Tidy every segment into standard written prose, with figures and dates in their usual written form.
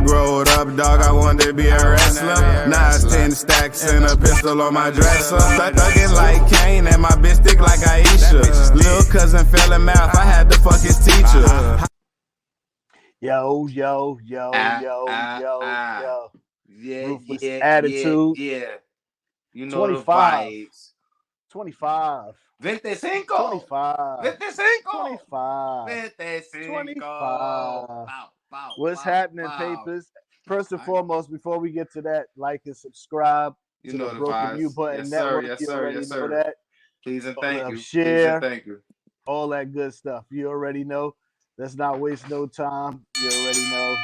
growed up, dog, I wanted to be a wrestler. Now it's 10 stacks and a pistol on my dresser. Thuggin' like Kane and my bitch thick like Aisha. Lil' cousin fell in mouth, I had to fuck his teacher. Yo. Yeah, Ruthless Attitude. Yeah. You know 25. the vibes. 25. 25. 25. 25. 25. 25. Bow, what's happening, Papers? First and foremost, before we get to that, like and subscribe to the Broken View Button Network. Yes, you sir. already Yes, know sir. that. Please and thank you. Share. Please and thank you. All that good stuff. You already know. Let's not waste no time. You already know.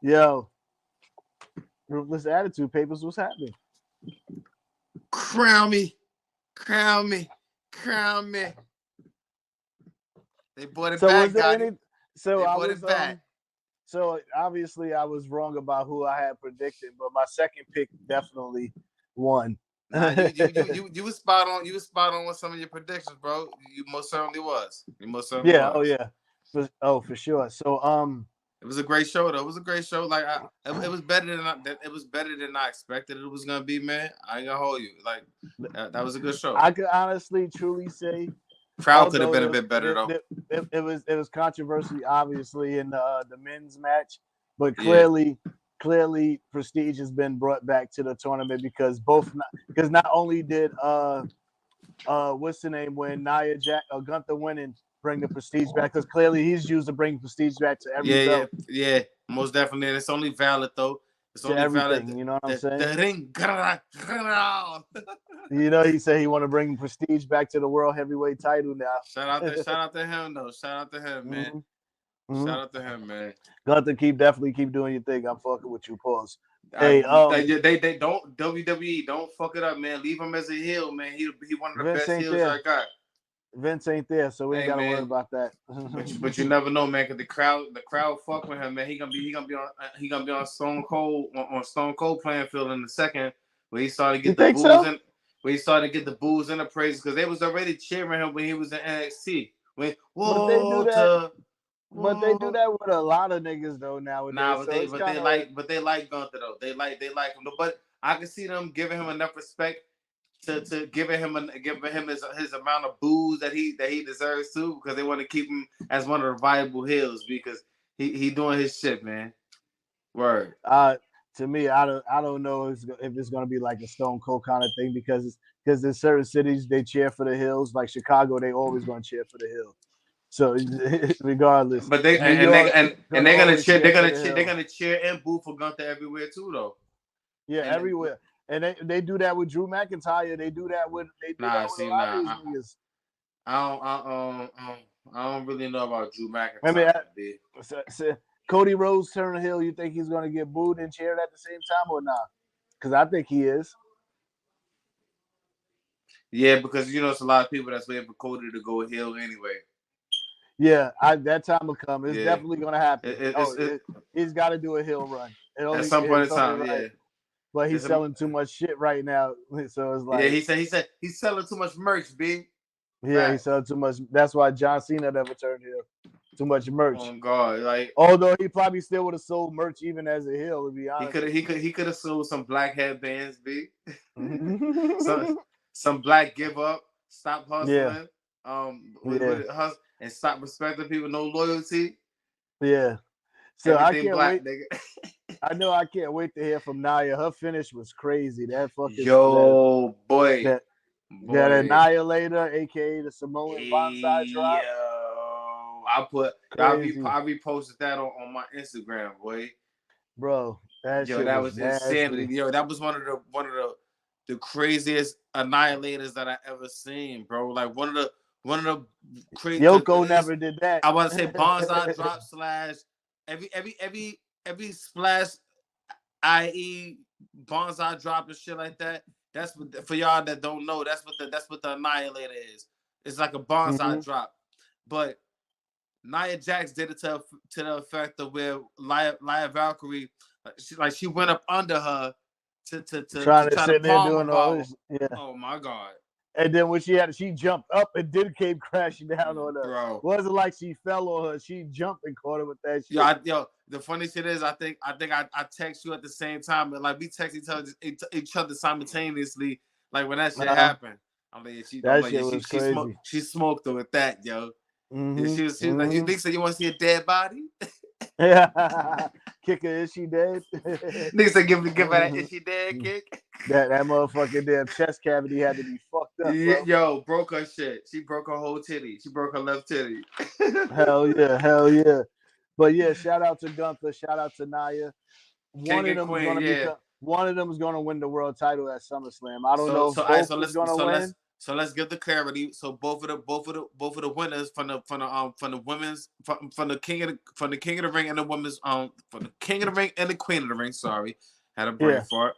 Yo. Ruthless Attitude, Papers, what's happening? Crown me. They bought it back, Goddi. So I was back. So obviously I was wrong about who I had predicted, but my second pick definitely won. Nah, you was spot on. You was spot on with some of your predictions, bro. You most certainly was. For sure. So it was a great show, though. It was a great show. Like it was better than I expected it was gonna be, man. I ain't gonna hold you. Like that was a good show. I could honestly, truly say, crowd could have been a bit better though. It was controversy, obviously, in the men's match, but clearly prestige has been brought back to the tournament because not only did what's the name when Nia Jax or Gunther winning bring the prestige back, because clearly he's used to bring prestige back to every belt. Yeah, most definitely. And it's only valid though. It's only everything, valid. You know what I'm saying? The ring. You know, he said he want to bring prestige back to the world heavyweight title now. Shout out to him though. Shout out to him, man. Mm-hmm. Shout out to him, man. Got to definitely keep doing your thing. I'm fucking with you. Pause. Hey, they don't WWE don't fuck it up, man. Leave him as a heel, man. He one of the best heels I got. Vince ain't there, so we ain't gotta worry about that. but you never know, man. Cause the crowd fuck with him, man. He gonna be on Stone Cold playing field in the second where he started to get the boos and where he started to get the boos and the praises because they was already cheering him when he was in NXT. But they do that with a lot of niggas though nowadays. Nah, but they like Gunther though. They like him. But I can see them giving him enough respect to giving him his amount of boos that he deserves too, because they want to keep him as one of the viable heels because he doing his shit, man. Word. To me, I don't know if it's gonna be like a Stone Cold kind of thing because in certain cities they cheer for the hills, like Chicago, they always gonna cheer for the hills. So regardless, but they're gonna cheer and boo for Gunther everywhere too, though. Yeah, everywhere. And they do that with Drew McIntyre. They do that with a lot of these niggas. I don't really know about Drew McIntyre. Cody Rhodes turn heel. You think he's gonna get booed and cheered at the same time or not? Because I think he is. Yeah, because it's a lot of people that's waiting for Cody to go heel anyway. Yeah, that time will come. It's definitely gonna happen. He's got to do a heel run at some point in time. Right. Yeah. But he's selling too much shit right now, so it's like he said he's selling too much merch, B. Yeah, he's selling too much. That's why John Cena never turned heel. Too much merch. Oh God! Although he probably still would have sold merch even as a heel, to be honest. He could have sold some black headbands, B. some black give up, stop hustling, and stop respecting people, no loyalty. Yeah. So everything I can't wait. Nigga. I know I can't wait to hear from Nia. Her finish was crazy. That fucking boy. That Annihilator, aka the Samoan bonsai drop. I reposted that on my Instagram, boy. Bro, that was insanity. Yo, that was one of the craziest Annihilators that I ever seen, bro. Like one of the crazy. Yoko never did that. I want to say bonsai drop slash every splash, i.e. bonsai drop and shit like that. That's what, for y'all that don't know. That's what the Annihilator is. It's like a bonsai drop, but Nia Jax did it to the effect of where Lia Valkyrie, she went up under her to try to sit there doing all this. Yeah. Oh my God. And then when she jumped up and came crashing down on her. Bro. It wasn't like she fell on her. She jumped and caught her with that shit. the funny shit is, I think I text you at the same time, and like we text each other simultaneously. Like when that shit happened, I'm like, she smoked her with that, yo. Mm-hmm. Yeah, she was like, you think so? You want to see a dead body? Yeah, kicker, is she dead? Nigga said, give her that, is she dead kick? That motherfucking damn chest cavity had to be fucked up, bro. Yo, broke her shit. She broke her whole titty. She broke her left titty. Hell yeah. But yeah, shout out to Gunther. Shout out to Nia. One of them is gonna win the world title at SummerSlam. I don't know if both is gonna win. So let's give the clarity. So both of the winners from the women's from the king of the ring and the women's from the king of the ring and the queen of the ring. Sorry, had a brain fart.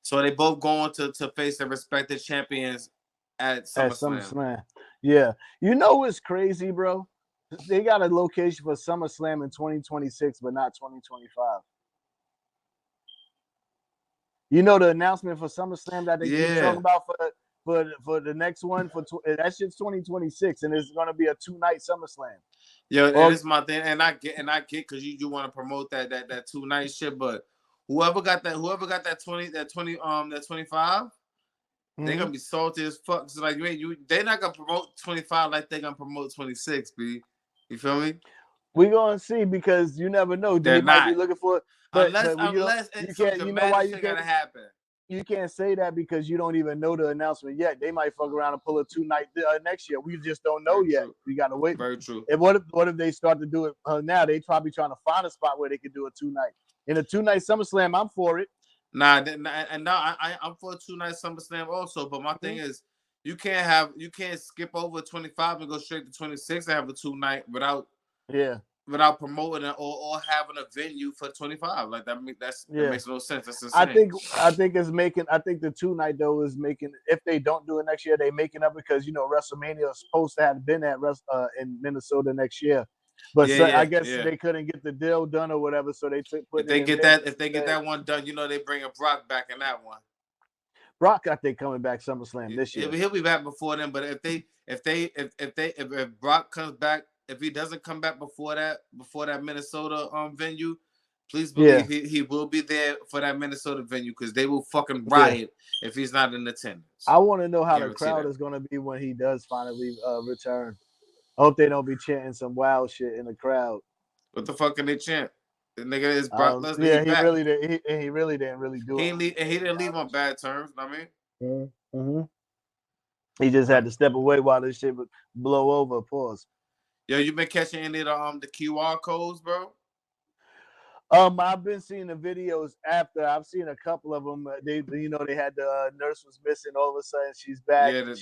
So they both going to face their respective champions at SummerSlam. Yeah, you know what's crazy, bro? They got a location for SummerSlam in 2026, but not 2025. You know the announcement for SummerSlam that they keep talking about for the next one that shit's 2026, and it's gonna be a 2-night SummerSlam. Yo, that is my thing, and I get because you want to promote that 2-night shit, but whoever got that 25, they're gonna be salty as fuck. So like they're not gonna promote 25 like they're gonna promote 26, B. You feel me? We gonna see because you never know. They might be looking for unless you know why you gotta happen. You can't say that because you don't even know the announcement yet. They might fuck around and pull a 2-night next year. We just don't know yet. We gotta wait. Very true. And what if they start to do it now? They probably trying to find a spot where they could do a 2-night. In a 2-night SummerSlam, I'm for it. I'm for a 2-night SummerSlam also. But my thing is, you can't skip over 25 and go straight to 26 and have a 2-night without promoting it or having a venue for 25. Like that makes no sense. That's insane. I think the 2-night though is making, if they don't do it next year, they making up because WrestleMania is supposed to have been at in Minnesota next year. But I guess they couldn't get the deal done or whatever, so they took. If they get that one done, they bring Brock back in that one. Brock, I think, coming back SummerSlam this year. He'll be back before then. But if Brock comes back, if he doesn't come back before that Minnesota venue, please believe he will be there for that Minnesota venue because they will fucking riot if he's not in attendance. I want to know how the crowd is going to be when he does finally return. I hope they don't be chanting some wild shit in the crowd. What the fuck can they chant? The nigga is Brock Lesnar. Yeah, he really didn't really do it. He didn't leave on bad terms. I mean, he just had to step away while this shit would blow over. Pause. Yo, you been catching any of the QR codes, bro? I've been seeing the videos after. I've seen a couple of them. They had the nurse was missing. All of a sudden, she's back. Yeah, the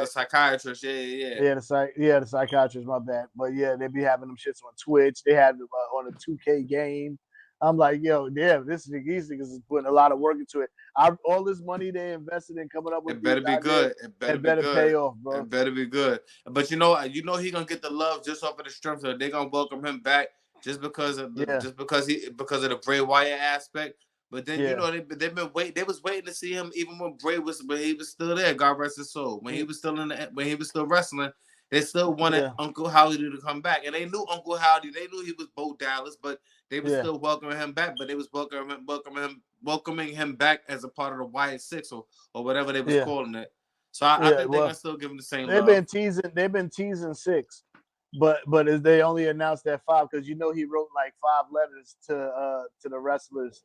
psychiatrist. Yeah, the psychiatrist. My bad. But yeah, they be having them shits on Twitch. They had on a 2K game. I'm like, yo, damn, these niggas is putting a lot of work into it. All this money they invested in coming up with it better be good. It better pay off, bro. It better be good. But he gonna get the love just off of the strength of it. They gonna welcome him back. Just because of the Bray Wyatt aspect, but then they've been waiting. They was waiting to see him even when he was still there. God rest his soul. When he was still wrestling, they still wanted Uncle Howdy to come back, and they knew Uncle Howdy. They knew he was Bo Dallas, but they were still welcoming him back. But they was welcoming him back as a part of the Wyatt Six or whatever they was calling it. So I think they're gonna still give him the same. They've been teasing 6. But as they only announced that 5 because he wrote like 5 letters to the wrestlers.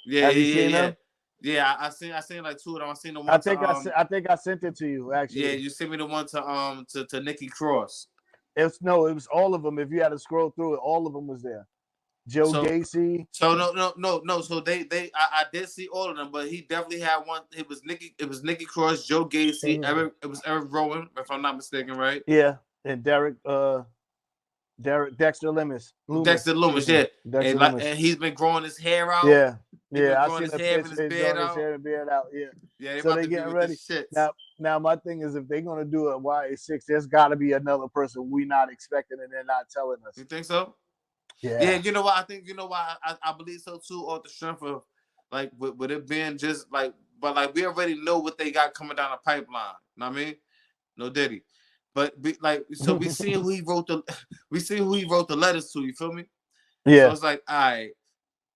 Yeah, have you seen them? Yeah, I seen like 2 of them. I seen the one. I think I sent it to you actually. Yeah, you sent me the one to Nikki Cross. It was all of them. If you had to scroll through it, all of them was there. Joe Gacy. So no. So I did see all of them, but he definitely had one. It was Nikki Cross, Joe Gacy, it was Eric Rowan, if I'm not mistaken, right? Yeah, and Dexter Lumis. Dexter Lumis, yeah. And he's been growing his hair out. Yeah. I seen his hair and his beard out. Yeah. So they getting ready. Now my thing is, if they're gonna do a YA6, there's got to be another person we not expecting and they're not telling us. You think so? Yeah. You know what? I think I believe so too. Off the strength of like with it being just like, but like we already know what they got coming down the pipeline. Know what I mean? No Diddy. But we see who he wrote the letters to. You feel me? Yeah. So it's like, all right,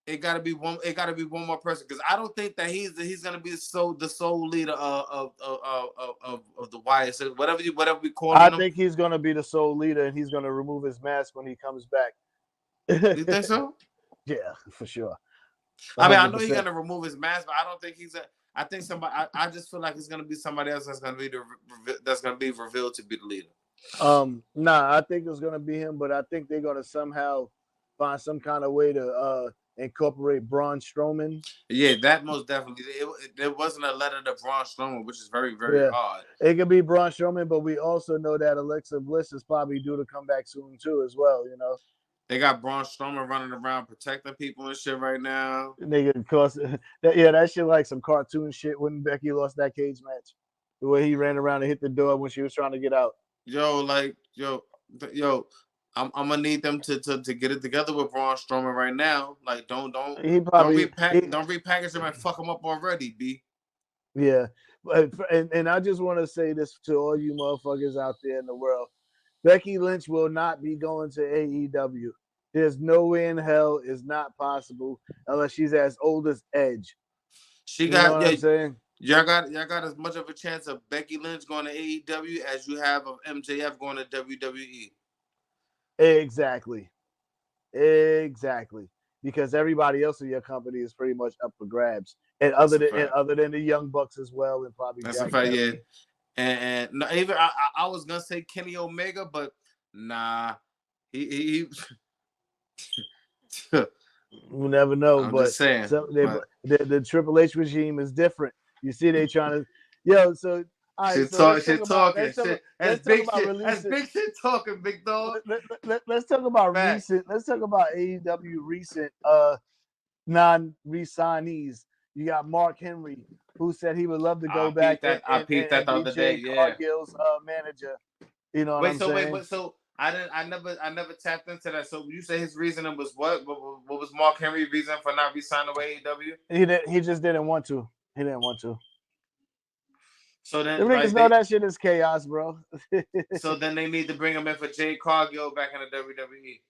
it gotta be one. It gotta be one more person because I don't think that he's gonna be the sole leader of the YS. Whatever we calling I him. think he's gonna be the sole leader, and he's gonna remove his mask when he comes back. You think so? Yeah, for sure. 100%. I mean, I know he's gonna remove his mask, but I don't think he's. I think somebody. I just feel like it's gonna be somebody else that's gonna be revealed to be the leader. Nah, I think it's gonna be him, but I think they're gonna somehow find some kind of way to incorporate Braun Strowman. Yeah, that most definitely. It wasn't a letter to Braun Strowman, which is very, very odd. It could be Braun Strowman, but we also know that Alexa Bliss is probably due to come back soon too, as well. You know, they got Braun Strowman running around protecting people and shit right now. Nigga, cause that shit like some cartoon shit when Becky lost that cage match, the way he ran around and hit the door when she was trying to get out. Yo, I'm gonna need them to get it together with Braun Strowman right now. Like, don't repackage him and fuck him up already, B. Yeah, and I just want to say this to all you motherfuckers out there in the world: Becky Lynch will not be going to AEW. There's no way in hell is not possible unless she's as old as Edge. She got, you know what I'm saying? Y'all got as much of a chance of Becky Lynch going to AEW as you have of MJF going to WWE. Exactly. Because everybody else in your company is pretty much up for grabs, and other than the Young Bucks as well, and probably that's Jack a fact, Perry. yeah. And no, even I was gonna say Kenny Omega, but nah, he You never know. I'm but just saying, the Triple H regime is different. You see, they trying to so. All right, talking. That's big shit talking, big dog. Let's talk about recent. Let's talk about AEW recent non-resignees. You got Mark Henry, who said he would love to go back and be Jay Cargill's manager. You know what I'm saying? So I never tapped into that. So you say his reasoning was what? What was Mark Henry's reason for not resigning with AEW? He just didn't want to. He didn't want to. So then the niggas know that shit is chaos, bro. So then they need to bring him in for Jay Cargill back in the WWE.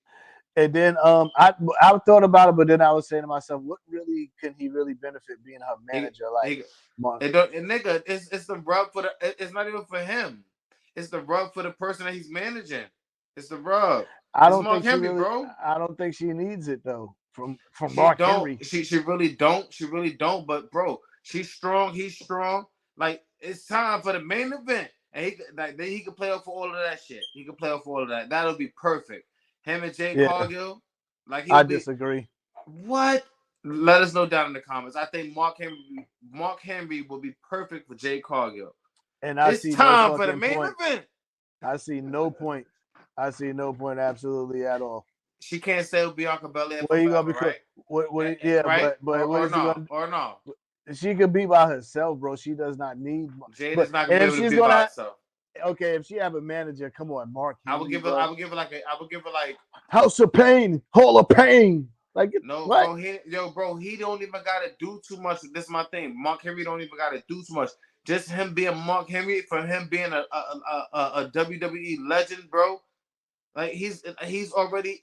And then I thought about it, but then I was saying to myself, what really can he really benefit being her manager? Nigga, it's the rub for it's not even for him. It's the rub for the person that he's managing. It's the rub. I don't think Henry, bro. I don't think she needs it though. From Mark Henry. She really don't. She really don't. But bro, she's strong. He's strong. Like, it's time for the main event, and he can play up for all of that shit. He can play up for all of that. That'll be perfect. Him and Jay Cargill. Like, I disagree. What? Let us know down in the comments. I think Mark Henry will be perfect for Jay Cargill. And it's time for the main event. I see no point. Absolutely at all. She can't stay with Bianca Belair. Where you gonna be? Right? But what is he gonna? Or no? She could be by herself, bro. She does not need. Jay does not be able to be by herself. Okay, if she have a manager, come on, Mark. I would give her like House of Pain, Hall of Pain. Like, no, what? bro, he don't even gotta do too much. This is my thing. Mark Henry don't even gotta do too much. Just him being Mark Henry, for him being a WWE legend, bro. Like, he's already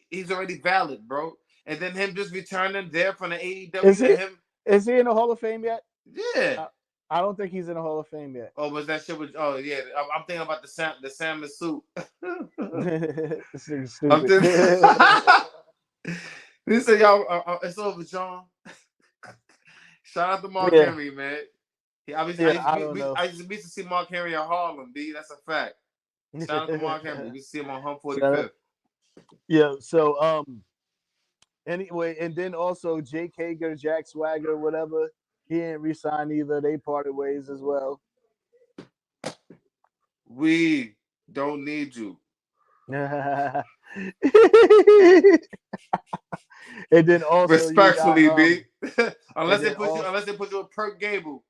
valid, bro. And then him just returning there from the AEW. Is he in the Hall of Fame yet? Yeah. I don't think he's in the Hall of Fame yet. Oh, was that shit? Oh, yeah. I'm thinking about the salmon suit. This thing's stupid. He said, y'all, it's over, John. Shout out to Mark Henry, man. I used to be to see Mark Henry in Harlem, B. That's a fact. Shout out to Mark Henry. We see him on Hum 45th. Yeah, so anyway, and then also Jake Hager, Jack Swagger, whatever, he ain't re-signed either. They parted ways as well. We don't need you. And then also respectfully, B. unless they put you a Perk Gable.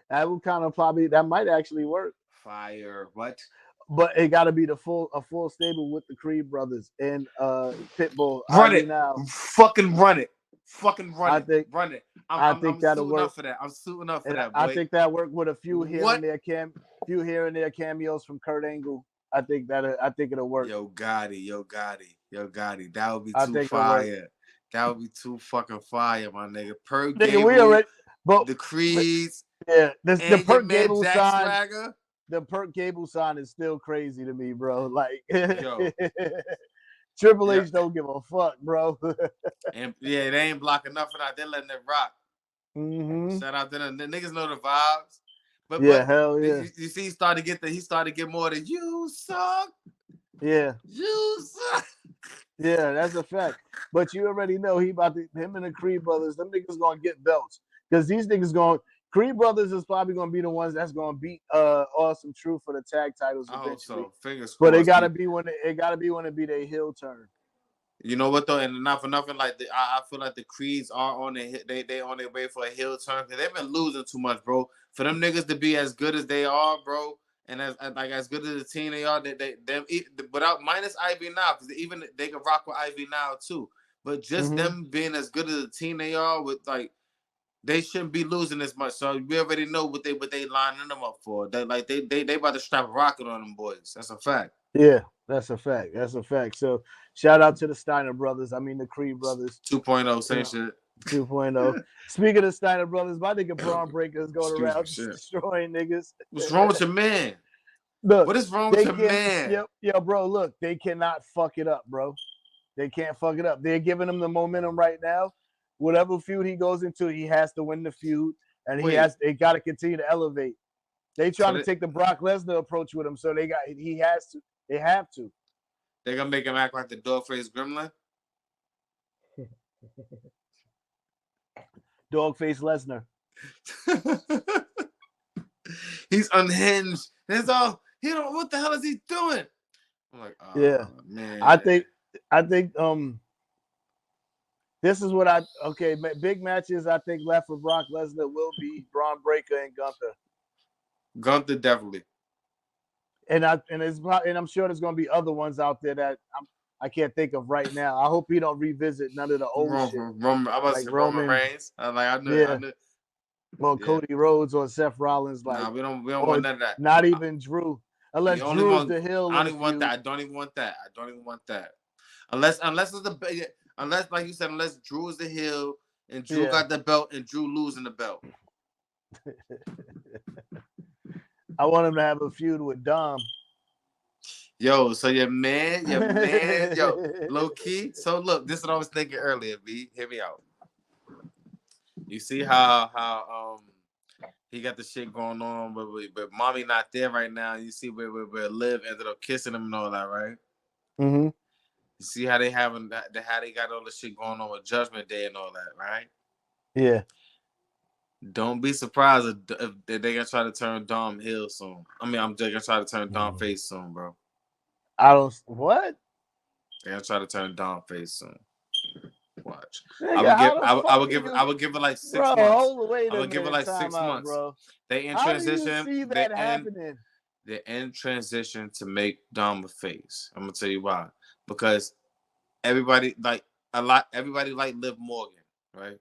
That would that might actually work. Fire. What? But it got to be a full stable with the Creed brothers and Pitbull. Run it now. Fucking run it. Run it. I think that'll work for that. I'm suiting up for that. Boy. I think that worked with a few here and there cameos from Kurt Angle. I think it'll work. Yo, Goddi. Yo, Goddi, that would be I too think it'll work. fire. That would be too fucking fire, my nigga. Per Nigga, we Gable, already, but the Creeds, yeah, the and your Perk man Gable Jack sign. Swagger. The Perk Gable sign is still crazy to me, bro. Like, Yo. Triple Yeah. H don't give a fuck, bro. And yeah, they ain't blocking nothing out. They're letting it rock. Mm-hmm. Shout out to them. The niggas know the vibes. But Yeah, hell yeah. you see, he started to get more than you suck. Yeah. You suck. Yeah, that's a fact. But you already know him and the Creed brothers, them niggas gonna get belts. Because these niggas Creed brothers is probably gonna be the ones that's gonna beat Awesome Truth for the tag titles eventually. I hope so. Fingers crossed. But it gotta be when it be their heel turn. You know what though, and not for nothing, like I feel like the Creeds are on they on their way for a heel turn because they've been losing too much, bro. For them niggas to be as good as they are, bro, and as good as the team they are, them without minus Ivy now, because even they can rock with Ivy now too. But just them being as good as the team they are, with like they shouldn't be losing as much. So we already know what they lining them up for. They about to strap a rocket on them boys. That's a fact. Yeah, that's a fact. That's a fact. So shout out to the Steiner brothers. I mean the Creed brothers. 2.0, same shit. 2.0. Speaking of Steiner brothers, my nigga Braun Breaker is going around destroying niggas. What's wrong with your man? Look, what is wrong with your man? Yo, bro, look, they cannot fuck it up, bro. They can't fuck it up. They're giving him the momentum right now. Whatever feud he goes into, he has to win the feud, and they got to continue to elevate. They trying to take the Brock Lesnar approach with him, so they have to. They're gonna make him act like the dog-faced gremlin. Dog-faced Lesnar. He's unhinged. That's all. He don't. What the hell is he doing? I'm like, oh, man. I think this is what big matches I think left for Brock Lesnar will be Braun Breaker and Gunther. Gunther definitely. And I'm sure there's gonna be other ones out there that I can't think of right now. I hope he don't revisit none of the old shit. Roman Reigns. I knew. Well, Cody Rhodes or Seth Rollins, like we don't want none of that. Not even Drew. Unless Drew's the heel. I don't even want that. I don't even want that. Unless like you said, unless Drew is the heel and Drew got the belt and Drew losing the belt. I want him to have a feud with Dom. Yo, so your man, yo, low key. So look, this is what I was thinking earlier, B. Hear me out. You see how he got the shit going on, but mommy not there right now. You see where Liv ended up kissing him and all that, right? Mm-hmm. You see how they got all the shit going on with Judgment Day and all that, right? Yeah. Don't be surprised if they're gonna try to turn Dom heel soon. I mean, they're gonna try to turn Dom face soon, bro. What? They're gonna try to turn Dom face soon. Watch. Nigga, I would give it like 6 months. I would give it like 6 months. Bro. They in transition. How do you see that happening? They're in transition to make Dom a face. I'm gonna tell you why. Because everybody like Liv Morgan, right?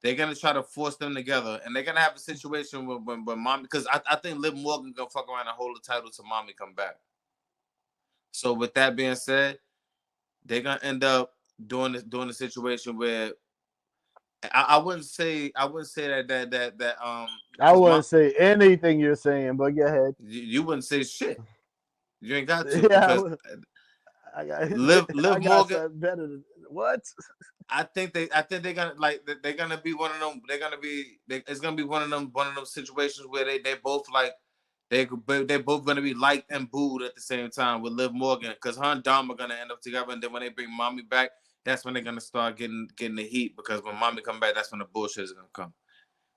They're gonna try to force them together, and they're gonna have a situation when mommy, because I think Liv Morgan gonna fuck around and hold the title till mommy come back. So with that being said, they're gonna end up doing the situation where I wouldn't say that I wouldn't say anything you're saying, but go ahead. You wouldn't say shit. You ain't got to. Because Liv Morgan better than what? I think they're gonna be one of them. It's gonna be one of them situations where they both like they're both gonna be liked and booed at the same time with Liv Morgan, because her and Dom are gonna end up together, and then when they bring mommy back, that's when they're gonna start getting the heat, because when mommy come back, that's when the bullshit is gonna come,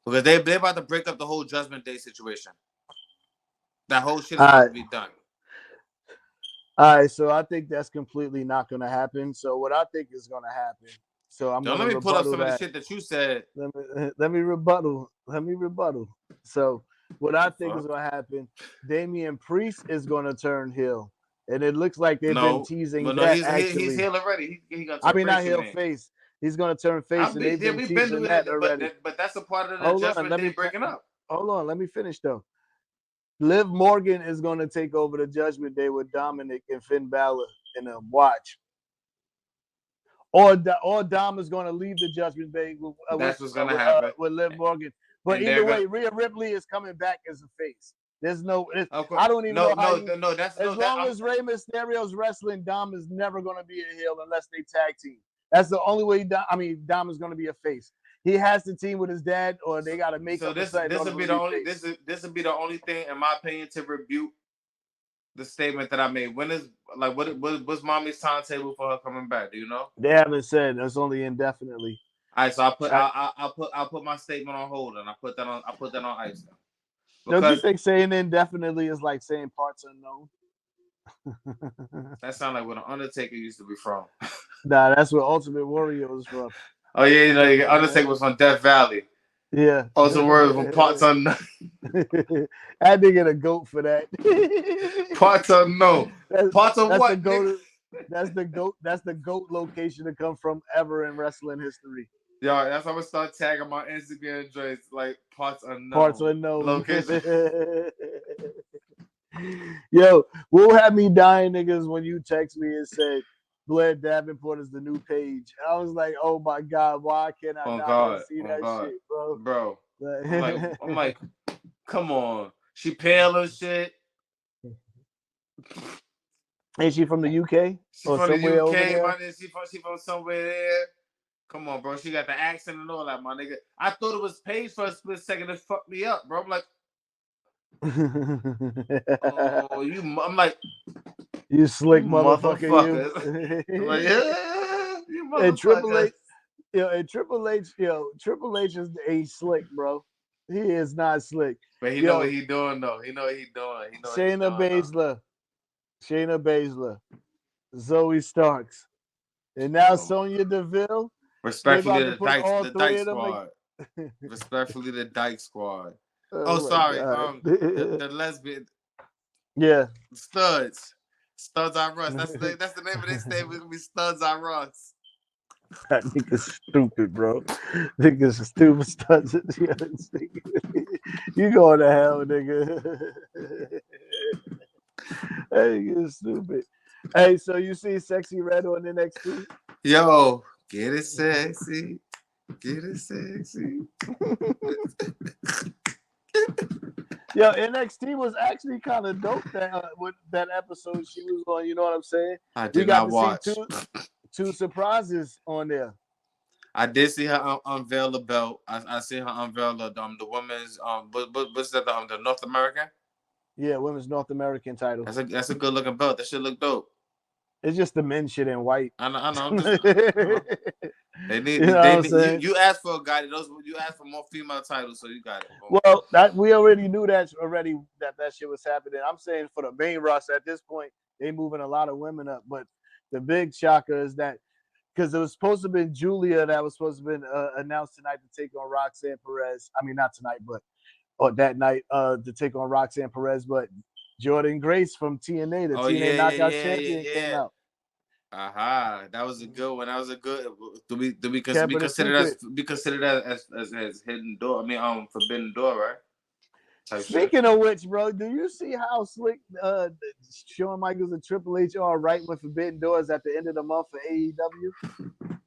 because they're about to break up the whole Judgment Day situation. That whole shit is about to be done. All right, so I think that's completely not going to happen. So what I think is going to happen. So I'm going to let me pull up some of the shit that you said. Let me rebuttal. So what I think is going to happen, Damian Priest is going to turn heel, and it looks like they've been teasing that. He's heel already. Not heel face. He's going to turn face, and they've been teasing that already. But that's a part of the Judgment Day breaking up. Hold on, let me finish though. Liv Morgan is going to take over the Judgment Day with Dominic and Finn Balor in a watch. or Dom is going to leave the Judgment Day. That's what's gonna happen with Liv Morgan. But and either way, Rhea Ripley is coming back as a face. There's no. I don't even know how. As long as Rey Mysterio's wrestling, Dom is never going to be a heel unless they tag team. That's the only way. Dom is going to be a face. He has to team with his dad, or they got to make. So this will be the only. This will be the only thing, in my opinion, to rebuke the statement that I made. When is what's mommy's timetable for her coming back? Do you know? They haven't said. It's only indefinitely. All right, so I'll put my statement on hold, and I put that on ice now. Because, don't you think saying indefinitely is like saying parts unknown? That sounds like where the Undertaker used to be from. Nah, that's where Ultimate Warrior was from. Oh yeah, Undertaker was from Death Valley. Yeah. Ultimate Warrior from parts unknown. I had to get a goat for that. Parts unknown. Parts of what? That's the goat location to come from ever in wrestling history. Yo, that's how I'm gonna start tagging my Instagram joints like parts unknown. Parts unknown. Location. Yo, what had me dying, niggas, when you text me and said Blair Davenport is the new Paige. I was like, oh my God, why can't I not see that shit, bro? Bro. I'm like, come on. She pale as shit. Ain't she from the UK? She's from the UK, man. She from somewhere there. Come on, bro. She got the accent and all that, my nigga. I thought it was Paige for a split second. It fucked me up, bro. I'm like, I'm like, you slick motherfucker. I'm like, yeah, you motherfucker. And Triple H is a slick, bro. He is not slick. But he know what he doing, though. He know what he doing. Shayna Baszler, Zoe Starks, and now Sonya Deville. Respectfully, the Dyke Squad. Respectfully, the Dyke Squad. Sorry. The lesbian. Yeah. Studs. Studs I Russ. That's the name of this thing. We're gonna be Studs I Russ. That nigga's stupid, bro. Nigga's stupid studs. You going to hell, nigga. That nigga's stupid. Hey, so you see Sexy Red on NXT? Yo, get it sexy. Get it sexy. Yo, NXT was actually kind of dope with that episode she was on. You know what I'm saying? I did not watch. Two surprises on there. I did see her unveil the belt. I see her unveil the women's what's that the North American? Yeah, women's North American title. That's a good looking belt. That shit look dope. It's just the men shit in white. I know. They need. You asked for a guy. You asked for more female titles, so you got it. Well, we already knew that shit was happening. I'm saying for the main roster at this point, they moving a lot of women up. But the big shocker is that because it was supposed to have been Julia that was supposed to have been announced tonight to take on Roxanne Perez. I mean, not tonight, but that night to take on Roxanne Perez. But Jordan Grace from TNA, the TNA Knockout Champion, came out. That was a good one. That was a good. Do we consider that as hidden door? I mean, forbidden door, right? Speaking of which, bro, do you see how slick Shawn Michaels and Triple H are right with forbidden doors at the end of the month for AEW?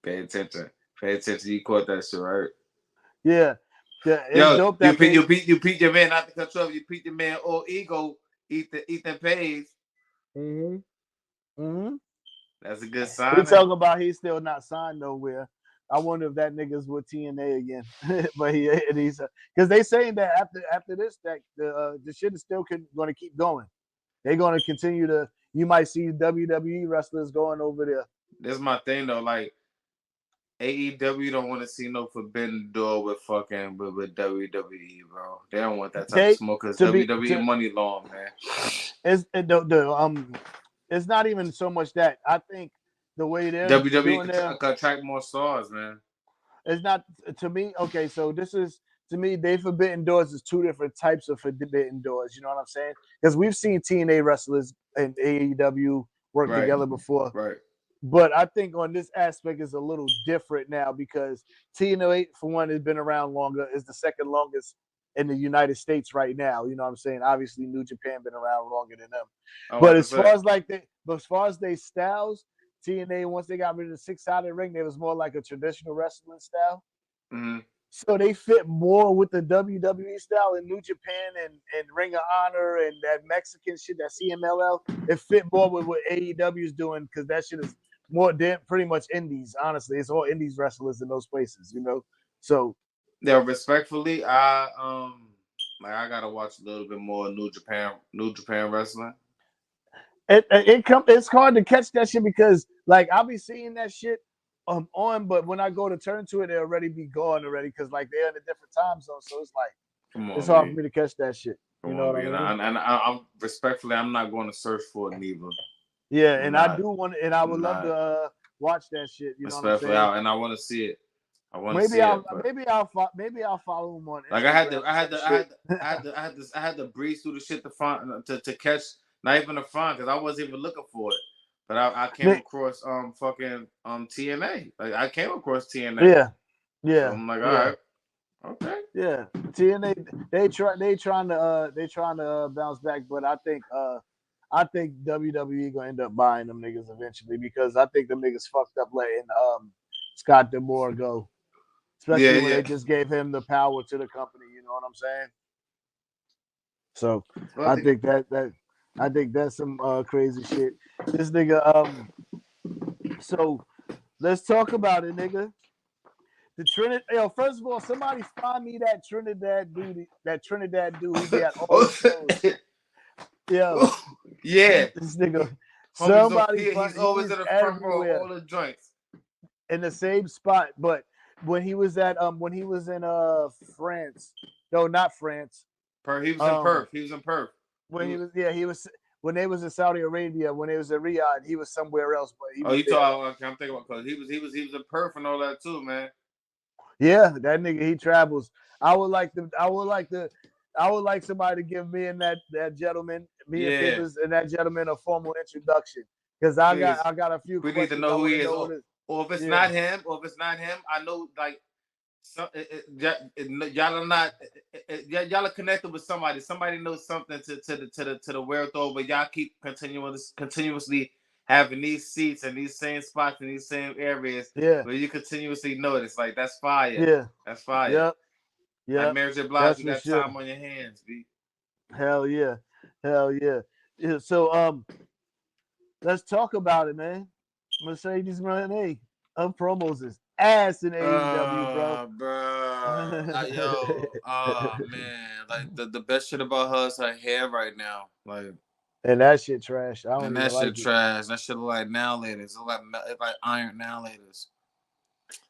Pay attention. You caught that shit, right? Yeah. Yo, you beat your man out the control. You beat your man all ego. Ethan Page. That's a good sign. We talking about he's still not signed nowhere. I wonder if that nigga's with TNA again. But he's because they saying that after this that the shit is still going to keep going. They're going to continue to. You might see WWE wrestlers going over there. This is my thing though. Like AEW don't want to see no forbidden door with WWE, bro. They don't want that type of smoke because WWE money long, man. It's not even so much that. I think the way they're WWE could attract more stars, man. It's not to me. Okay, so this is to me. They forbidden doors is two different types of forbidden doors. You know what I'm saying? Because we've seen TNA wrestlers and AEW work together before, right? But I think on this aspect is a little different now because TNA, for one, has been around longer. Is the second longest in the United States right now. You know what I'm saying? Obviously, New Japan been around longer than them. But as far as they styles, TNA, once they got rid of the 6-sided ring, they was more like a traditional wrestling style. Mm-hmm. So they fit more with the WWE style in New Japan and Ring of Honor and that Mexican shit, that CMLL. It fit more with what AEW is doing because that shit is more pretty much indies. Honestly, it's all indies wrestlers in those places, you know. So yeah, respectfully, I gotta watch a little bit more New Japan wrestling. It's hard to catch that shit because like I'll be seeing that shit on, but when I go to turn to it, they'll already be gone already because like they're in a different time zone. So it's like it's hard for me to catch that shit. You know what I mean? And I'm respectfully, I'm not going to search for it neither. Yeah, and I do want, and I would love to watch that shit. You know what I'm saying? And I want to see it. Maybe I'll follow him on Instagram. Like I had to breeze through the shit to catch, not even the font because I wasn't even looking for it. But I came across fucking TNA. Like I came across TNA. Yeah. So I'm like, all right, okay. Yeah, TNA they trying to bounce back, but I think WWE gonna end up buying them niggas eventually because I think them niggas fucked up letting Scott D'Amore go, especially when they just gave him the power to the company. You know what I'm saying? So I think that's some crazy shit. This nigga so let's talk about it, nigga. The Trinidad, first of all, somebody find me that Trinidad dude who be at all the shows. Yo, yeah, this nigga. Somebody, he's always in the front row of all the joints in the same spot. But when he was in France, no, not France. He was in Perth. He was in Perth. When they was in Saudi Arabia, when they was in Riyadh, he was somewhere else. But I'm thinking about because he was in Perth and all that too, man. Yeah, that nigga, he travels. I would like somebody to give me and that gentleman, and Papers and that gentleman a formal introduction. Because I got a few we questions. We need to know who he is. Or if it's not him, I know like y'all are not y'all are connected with somebody. Somebody knows something to the world though, but y'all keep continuously having these seats and these same spots in these same areas where you continuously notice. Like that's fire. Yeah. That's fire. Yep. Yeah. Like Mary J. Blige, you got time on your hands, B. Hell yeah. Yeah. So let's talk about it, man. Mercedes Moné of promos is ass in AEW, bro. Man, like the best shit about her is her hair right now, like. And that shit trash. That shit trash. That shit look like nail laters. It's like iron nail laters.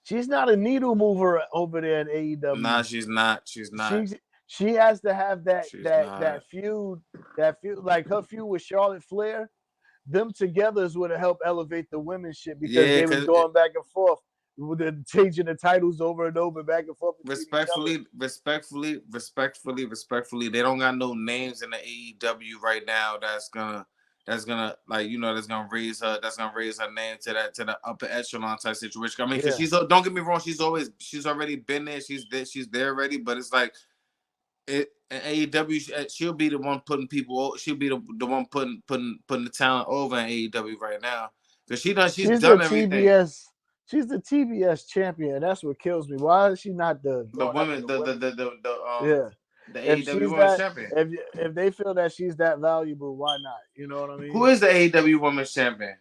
She's not a needle mover over there in AEW. Nah, she's not. She has to have that feud, like her feud with Charlotte Flair. Them together is what help elevate the women's shit because they was going back and forth. Changing the titles over and over, back and forth. Respectfully, they don't got no names in the AEW right now that's gonna that's gonna raise her name to the upper echelon type situation. I mean, because don't get me wrong, she's already been there, she's there already, but it's like AEW, she'll be the one putting people. She'll be the one putting the talent over in AEW right now because she's done everything. She's the TBS champion. That's what kills me. Why is she not the women? The AEW Women's champion. If they feel that she's that valuable, why not? You know what I mean? Who is the AEW Women's Champion?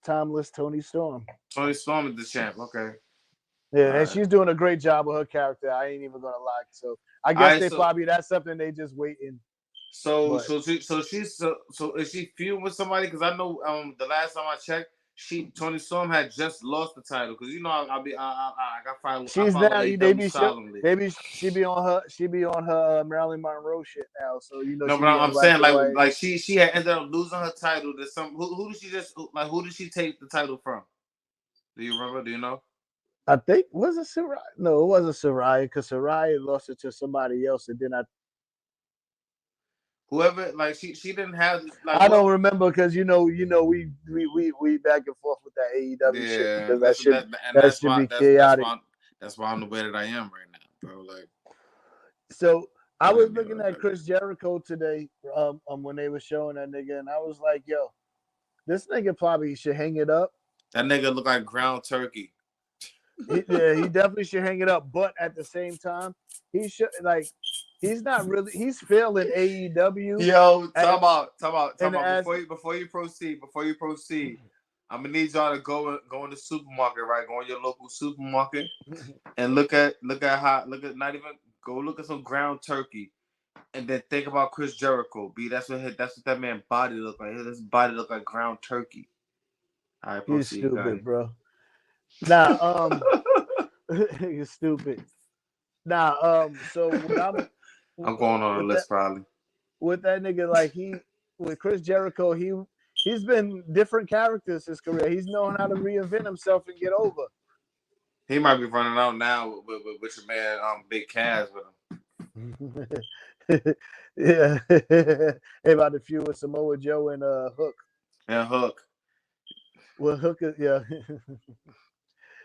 Timeless Toni Storm. Toni Storm is the champ. Okay. Yeah, and she's doing a great job with her character. I ain't even gonna lie. So I guess that's something they just waiting. So is she feuding with somebody? Because I know the last time I checked, Toni Storm had just lost the title because I got fired. She's now she be on her Marilyn Monroe shit now. So No, but I'm saying like she had ended up losing her title to some who did she take the title from? Do you remember? Do you know? I think was it Saraya? No, it wasn't Saraya because Saraya lost it to somebody else, and then whoever she didn't have. I don't remember because we back and forth with that AEW shit because that should be chaotic. That's why I'm the way that I am right now, bro. Like, so I was looking at Chris Jericho today when they were showing that nigga, and I was like, yo, This nigga probably should hang it up. That nigga look like ground turkey. He definitely should hang it up. But at the same time, he should he's not really. He's failing AEW. Yo, talk about. Before you proceed, I'm gonna need y'all to go in the supermarket, right? Go in your local supermarket and look at some ground turkey, and then think about Chris Jericho. That's what that man's body look like. His body look like ground turkey. All right, proceed. You're stupid, bro. Nah, you're stupid. Nah, so what I'm going on a list probably. With that nigga, with Chris Jericho, he's been different characters his career. He's known how to reinvent himself and get over. He might be running out now with your man Big Cass with him. Yeah. They about to feud with Samoa Joe and Hook. And Hook. Well, Hook is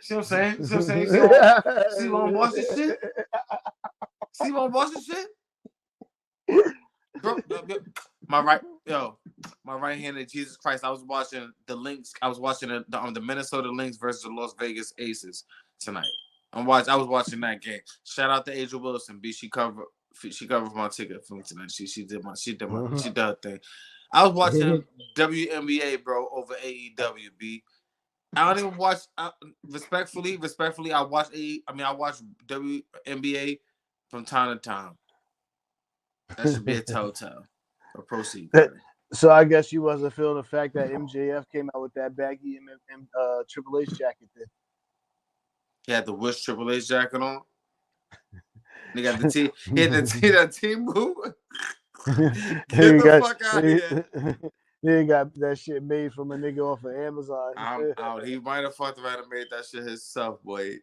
See what I'm saying? See what I'm watching shit? See what I'm watching shit? My right hand of Jesus Christ. I was watching the Lynx. I was watching the Minnesota Lynx versus the Las Vegas Aces tonight. I was watching that game. Shout out to Angel Wilson. She covered my ticket for me tonight. She did her thing. I was watching WNBA, bro, over AEW. B. I don't even watch. Respectfully, I watch WNBA from time to time. That should be a telltale. Or proceed. So I guess you wasn't feeling the fact that MJF came out with that baggy Triple H jacket. Then he had the Wish Triple H jacket on. He got the team. He had the team move. Get the fuck out of here. He got that shit made from a nigga off of Amazon. I'm out. He might have fucked around and made that shit himself, boy.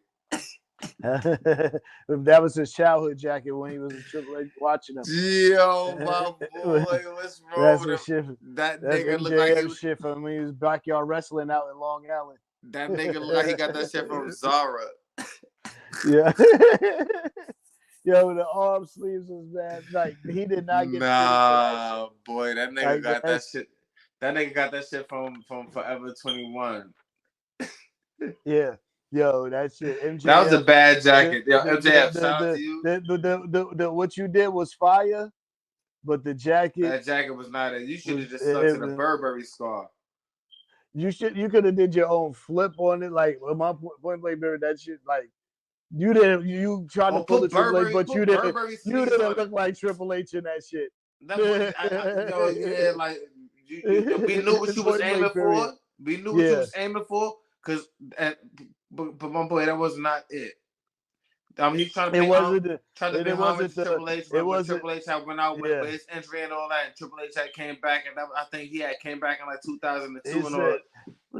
That was his childhood jacket when he was in Triple H watching him. Yo, my boy, what's wrong with him? That nigga look like he shit from when he was backyard wrestling out in Long Island. That nigga look like he got that shit from Zara. Yeah. Yo, the arm sleeves was bad. Like he did not get. Nah, boy, that nigga got that shit. That nigga got that shit from Forever 21. Yeah. Yo, that shit. MJF, that was a bad jacket. Yo, MJF, shout out to you. What you did was fire, but the jacket. That jacket was not it. You should have just stuck to the Burberry scarf. You could have did your own flip on it. Like my point blank, that shit. Like you tried to pull the Triple H, but you didn't look like Triple H in that shit. That's what like we knew what you was aiming for. We knew what you was aiming for, because but my boy, that was not it. I mean, he's trying to be Triple H. Triple H had went out with his entry and all that, and Triple H had came back, and I think he had came back in like 2002 and all that.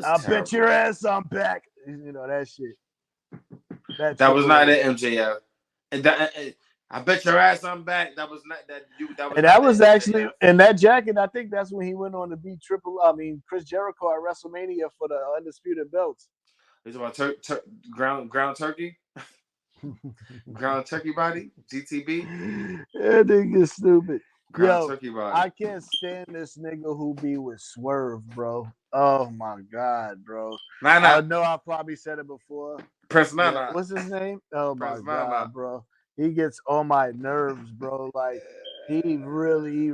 I'll bet your ass I'm back. You know that shit. That was not it, MJF. And I bet your ass I'm back. That was not that. And that was actually in that jacket. I think that's when he went on to beat Chris Jericho at WrestleMania for the undisputed belts. He's about ground turkey. Ground turkey body, GTB. That nigga stupid. Ground turkey body. I can't stand this nigga who be with Swerve, bro. Oh my god, bro. I know I probably said it before. Prince Nana. What's his name? Oh my god, bro. He gets on my nerves, bro. Like he really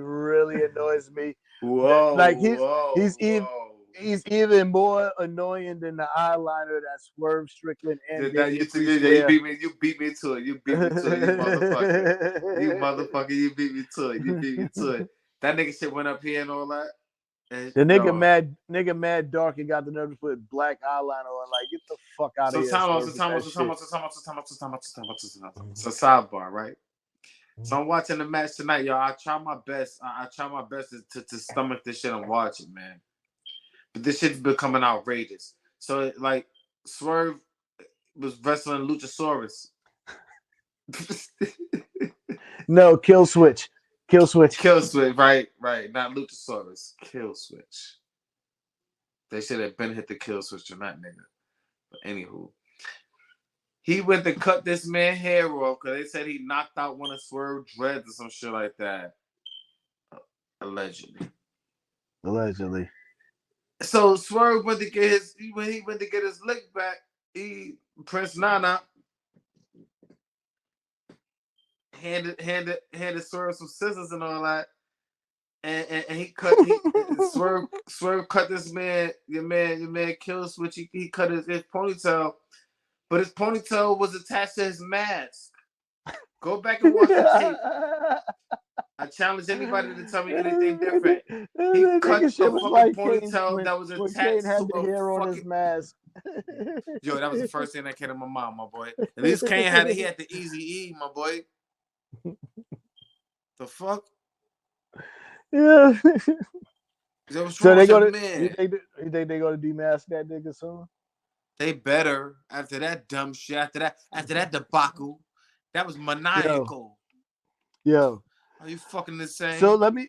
annoys me. Whoa. Like he's even more annoying than the eyeliner that Swerve Strickland and you beat me to it. You motherfucker. You motherfucker. You beat me to it. That nigga shit went up here and all that. The nigga mad dark and got the nerve to put black eyeliner on. Like, get the fuck out of here. It's a sidebar, right? So I'm watching the match tonight, y'all. I try my best. I try my best to stomach this shit I'm watching, man. But this shit's becoming outrageous. So, like, Swerve was wrestling Luchasaurus. No, Kill Switch. Kill Switch, right. Not Luchasaurus. Kill Switch. They should have been hit the Kill Switch on that nigga. But anywho, he went to cut this man's hair off because they said he knocked out one of Swerve's dreads or some shit like that. Allegedly. So Swerve went to get his when he went to get his lick back. Prince Nana handed Swerve some scissors and all that, and he Swerve cut this man your man Kill Switch. He cut his ponytail, but his ponytail was attached to his mask. Go back and watch the tape. I challenge anybody to tell me anything different. He cut a fucking ponytail that was attached to a hair on his fucking mask. Yo, that was the first thing that came to my mind, my boy. At least Kane had the Easy E, my boy. The fuck? Yeah. So they go to you think they go to demask that nigga soon? They better after that dumb shit. After that debacle, that was maniacal. Yo. Are you fucking insane? So let me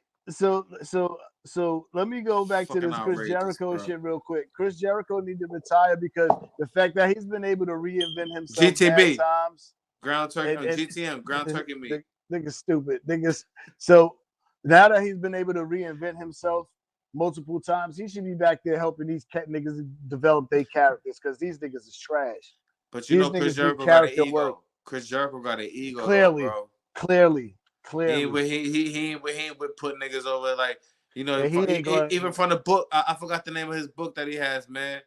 go back to this Chris Jericho bro. shit real quick. Chris Jericho need to retire because the fact that he's been able to reinvent himself GTB times. Ground turkey GTM, ground turkey meat. Niggas stupid. Niggas. So now that he's been able to reinvent himself multiple times, he should be back there helping these niggas develop their characters because these niggas is trash. But you know Chris Jericho got an ego. Work. Chris Jericho got an ego, clearly, though, bro. Clearly. He ain't with putting niggas over, like, you know, yeah, even from the book. I forgot the name of his book that he has, man.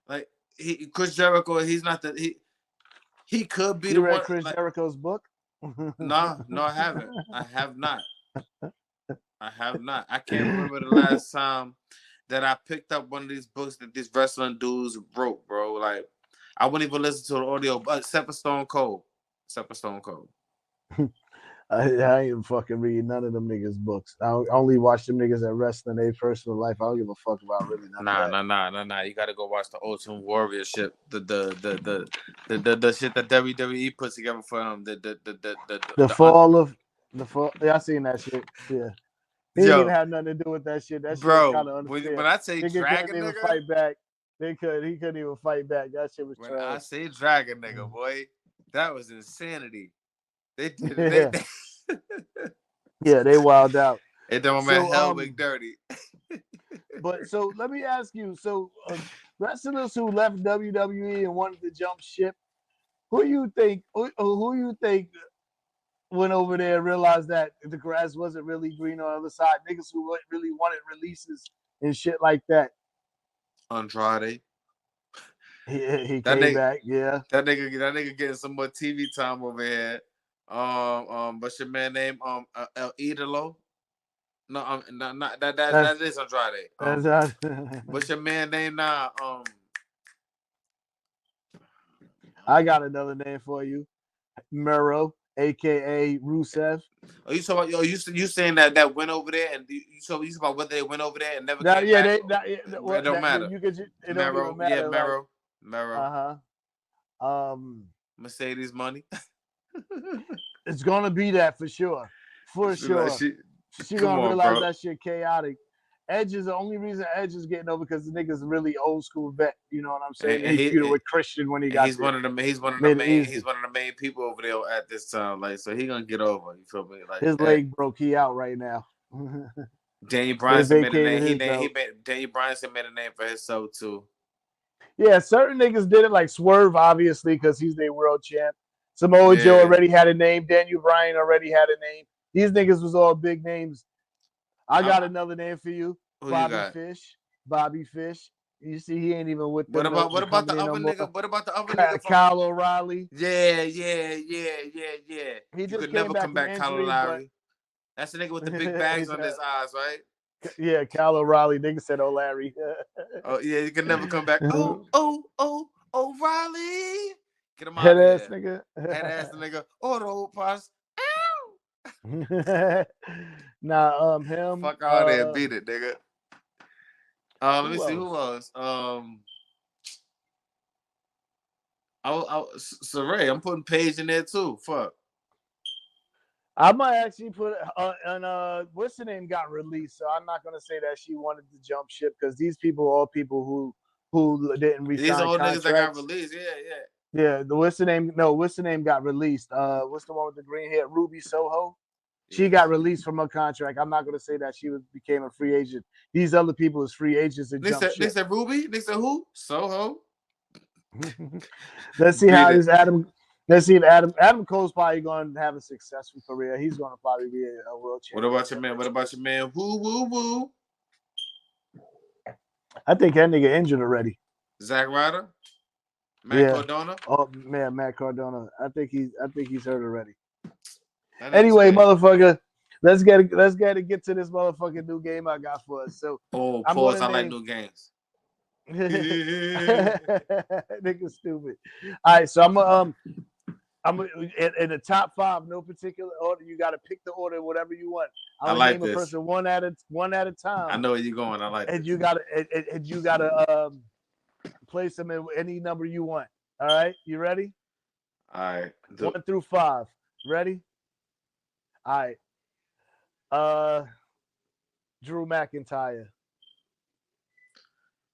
Like Chris Jericho, he's not he could be you the read one. Chris Jericho's book? No, I haven't. I have not. I can't remember the last time that I picked up one of these books that these wrestling dudes wrote, bro. Like, I wouldn't even listen to the audio, except for Stone Cold. I ain't even fucking read none of them niggas' books. I only watch them niggas that rest in their personal life. I don't give a fuck about really nothing. Nah. You gotta go watch the Ultimate Warrior shit. The shit that WWE put together for him. The fall. Yeah, I seen that shit. Yeah. He didn't even have nothing to do with that shit. That shit was kind of unfair. When I say Dragon couldn't nigga, even fight back. He couldn't even fight back. That shit was trash. When I say Dragon nigga, boy, that was insanity. They did it. Yeah, they wild out. It done my man Hellwig dirty. But so let me ask you: so wrestlers who left WWE and wanted to jump ship, who you think went over there and realized that the grass wasn't really green on the other side? Niggas who really wanted releases and shit like that. Andrade. He came back. Yeah. That nigga getting some more TV time over here. What's your man name? El Idolo. No, not that is Andrade. What's your man name now? I got another name for you, Mero, aka Rusev. Oh, you talking about you saying that went over there, and you talking about whether they went over there and never came back? It don't matter. It don't even matter. Mero. Mercedes money. It's gonna be that for sure. She gonna realize that shit chaotic. Edge is the only reason Edge is getting over because the nigga's really old school vet. You know what I'm saying? And he with Christian when he got. He's one of the main people over there at this time. Like, so he gonna get over. You feel me? Like his leg broke. He out right now. Danny Bryanson made a name. Danny Bryanson made a name for himself too. Yeah, certain niggas did it, like Swerve, obviously, because he's their world champ. Samoa Joe already had a name. Daniel Bryan already had a name. These niggas was all big names. I got another name for you. Bobby Fish. You see, he ain't even with them. What about the other nigga? What about the other nigga? Kyle O'Reilly. Yeah. He just could never come back, Kyle O'Reilly. That's the nigga with the big bags on his eyes, right? Yeah, Kyle O'Reilly. Nigga said O'Larry. Oh yeah, he could never come back. O'Reilly. Get him out Head of ass here. Head ass nigga. Auto parts. Nah, him. Fuck out there, beat it, nigga. Let me see who else. Saray, I'm putting Paige in there too. Fuck. I might actually put what's the name got released, so I'm not gonna say that she wanted to jump ship because these people are all people who didn't resign. These are all contracts. Niggas that got released. Yeah. Yeah, what's the name got released. What's the one with the green hair? Ruby Soho. She got released from her contract. I'm not going to say that she became a free agent. These other people is free agents and jump ship. They said Ruby. They said who? Soho. Let's see how this Adam. Let's see if Adam Cole's probably going to have a successful career. He's going to probably be a world champion. What about your man? Woo. I think that nigga injured already. Zack Ryder. Matt Cardona. Oh man, Matt Cardona. I think he's hurt already. Anyway, motherfucker, let's get to this motherfucking new game I got for us. So, pause. I like new games. Nigga, stupid. All right, so I'm in the top 5, no particular order. You got to pick the order, whatever you want. I like name this. A person one at a time. I know where you're going. I like. And you gotta place them in any number you want. All right, you ready? All right. 1 through 5. Ready? All right. Drew McIntyre.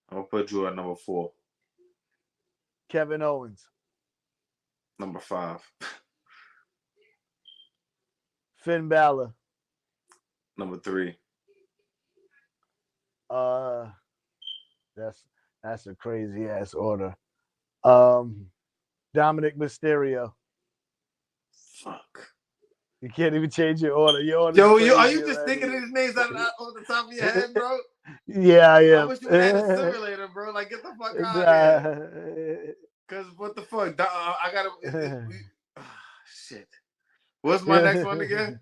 I'm gonna put Drew at number 4. Kevin Owens. Number 5. Finn Balor. Number 3. That's a crazy ass order. Dominic Mysterio. Fuck. You can't even change your order. Yo, are you just thinking of these names on the top of your head, bro? Yeah, I am. I wish you had a simulator, bro. Like, get the fuck out of here. Cause what the fuck? I gotta. Shit. What's my next one again?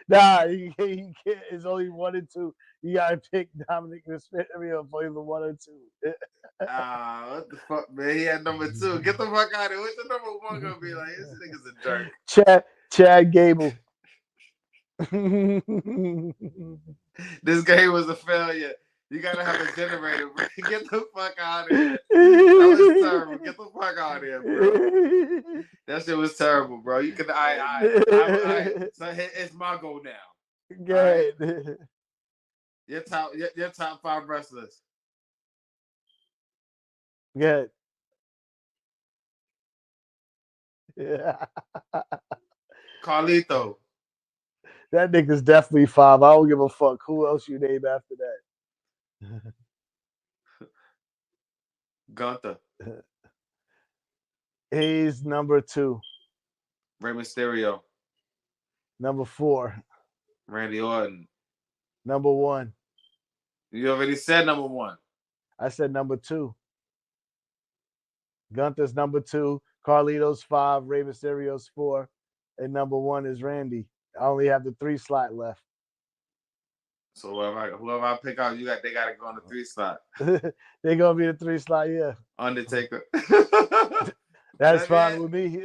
Nah, you can't. It's only 1 and 2. You gotta pick Dominic Mysterio for either 1 or 2. What the fuck, man? He had number 2. Get the fuck out of here. What's the number 1 gonna be like? This nigga's a jerk. Chad Gable. This game was a failure. You gotta have a generator, bro. Get the fuck out of here. That was terrible. Get the fuck out of here, bro. That shit was terrible, bro. You can so it's my go now. Good. Right? Your top 5 wrestlers. Good. Yeah. Carlito. That nigga's definitely 5. I don't give a fuck who else you name after that. Gunther. He's number 2. Rey Mysterio. Number 4. Randy Orton. Number 1. You already said number 1. I said number 2. Gunther's number 2. Carlito's 5. Rey Mysterio's 4. And number 1 is Randy. I only have the 3 slot left. So whoever I pick out, they gotta go on the 3 slot. They're gonna be the 3 slot, yeah. Undertaker. That's fine with me.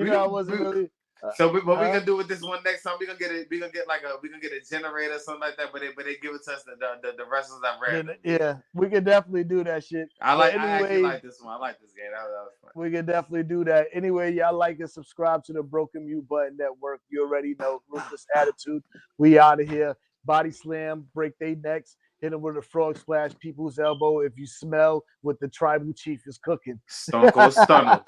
I wasn't really. So what we gonna do with this one next time? We gonna get a generator or something like that. But they give it to us the wrestlers I've read. Yeah, we can definitely do that shit. I actually like this one. I like this game. That was fun. We can definitely do that. Anyway, y'all like and subscribe to the Broken Mute Button Network. You already know. Ruthless Attitude. We out of here. Body slam, break they necks, hit them with a frog splash, people's elbow. If you smell what the tribal chief is cooking. Stone Cold Stunner.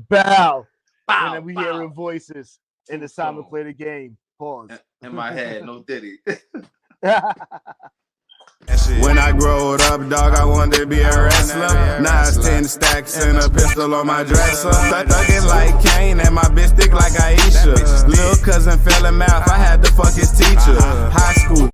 Bow. Bow, and then we hearing voices, and it's time to play the game. Pause. In my head, no Diddy. When I growed up, dog, I wanted to be a wrestler. Now it's 10 stacks and a pistol on my dresser. Thuggin' like Kane and my bitch thick like Aisha. Lil' cousin fell in mouth, I had to fuck his teacher. High school.